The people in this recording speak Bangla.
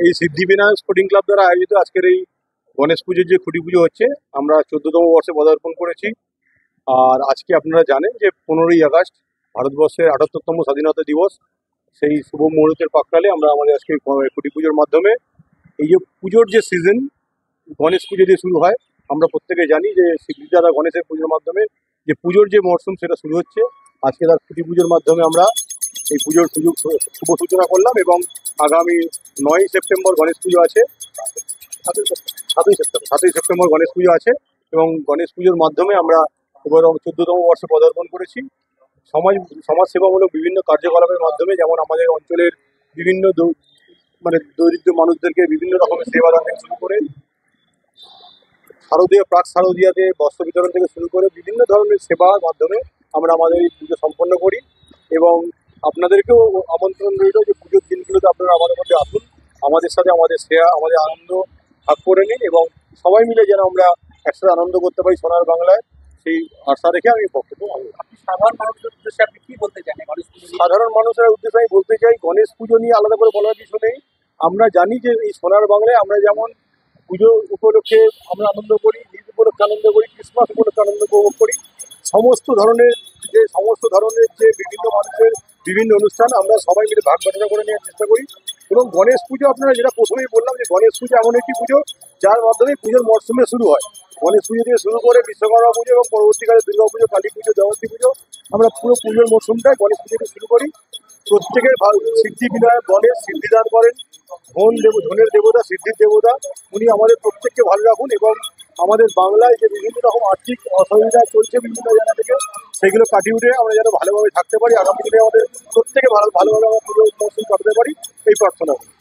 এই সিদ্ধিবিনায়ক স্পোর্টিং ক্লাব দ্বারা আয়োজিত আজকের এই গণেশ পুজোর যে খুঁটি পুজো হচ্ছে, আমরা 14তম বর্ষে পদার্পণ করেছি। আর আজকে আপনারা জানেন যে 15ই আগস্ট ভারতবর্ষের 78তম স্বাধীনতা দিবস। সেই শুভ মুহূর্তের প্রাক্কালে আমরা আমাদের আজকে খুঁটি পুজোর মাধ্যমে এই যে পুজোর যে সিজন গণেশ পুজো দিয়ে শুরু হয়, আমরা প্রত্যেকে জানি যে সিদ্ধিদাতা গণেশের পুজোর মাধ্যমে যে পুজোর যে মরশুম সেটা শুরু হচ্ছে। আজকে তার খুঁটি পুজোর মাধ্যমে আমরা এই পুজোর শুভ সূচনা করলাম এবং আগামী 9ই সেপ্টেম্বর গণেশ পুজো আছে। 7ই সেপ্টেম্বর গণেশ পুজো আছে এবং গণেশ পুজোর মাধ্যমে আমরা এবার 14তম বর্ষে পদার্পণ করেছি। সমাজসেবামূলক বিভিন্ন কার্যকলাপের মাধ্যমে, যেমন আমাদের অঞ্চলের বিভিন্ন দরিদ্র মানুষদেরকে বিভিন্ন রকমের সেবা দান থেকে শুরু করে প্রাক শারদীয়াতে বস্ত্র বিতরণ থেকে শুরু করে বিভিন্ন ধরনের সেবার মাধ্যমে আমরা আমাদের এই পুজো সম্পন্ন করি। এবং আপনাদেরকেও আমন্ত্রণ রইল যে পুজোর দিনগুলোতে আপনারা আমাদের মধ্যে আসুন, আমাদের সাথে আমাদের আমাদের আনন্দ ভাগ করে নিন এবং সবাই মিলে যেন আমরা একসাথে আনন্দ করতে পারি সোনার বাংলায়, সেই আশা রেখে আমি বক্তব্য সাধারণ মানুষের উদ্দেশ্যে আপনি কি বলতে চান? সাধারণ মানুষের উদ্দেশ্যে আমি বলতে চাই, গণেশ পুজো নিয়ে আলাদা করে বলার কিছু নেই। আমরা জানি যে এই সোনার বাংলায় আমরা যেমন পুজো উপলক্ষে আমরা আনন্দ করি, ঈদ উপলক্ষে আনন্দ করি, ক্রিসমাস উপলক্ষে আনন্দ উপভোগ করি, সমস্ত ধরনের যে বিভিন্ন মানুষের বিভিন্ন অনুষ্ঠান আমরা সবাই মিলে ভাগ বাটোয়ারা করে নেওয়ার চেষ্টা করি। এবং গণেশ পুজো, আপনারা যেটা প্রথমেই বললাম যে গণেশ পুজো এমন একটি পুজো যার মাধ্যমে পুজোর মরশুমে শুরু হয়। গণেশ পুজো দিয়ে শুরু করে বিশ্বকর্মা পুজো এবং পরবর্তীকালে দুর্গা পুজো, কালী পুজো, জগদ্ধাত্রী পুজো, আমরা পুরো পুজোর মরশুমটাই গণেশ পুজো দিয়ে শুরু করি। প্রত্যেকের সিদ্ধিবিনায়ক গণেশ সিদ্ধিদান করেন, ধনের দেবতা, সিদ্ধির দেবতা, উনি আমাদের প্রত্যেককে ভালো রাখুন এবং আমাদের বাংলায় যে বিভিন্ন রকম আর্থিক অসুবিধা চলছে বিভিন্ন জায়গা থেকে, সেগুলো কাটিয়ে উঠে আমরা যেন ভালোভাবে থাকতে পারি, আগামী দিনে আমাদের প্রত্যেকে ভালোভাবে আমরা পুজো মরশুম কাটাতে পারি, এই প্রার্থনা করি।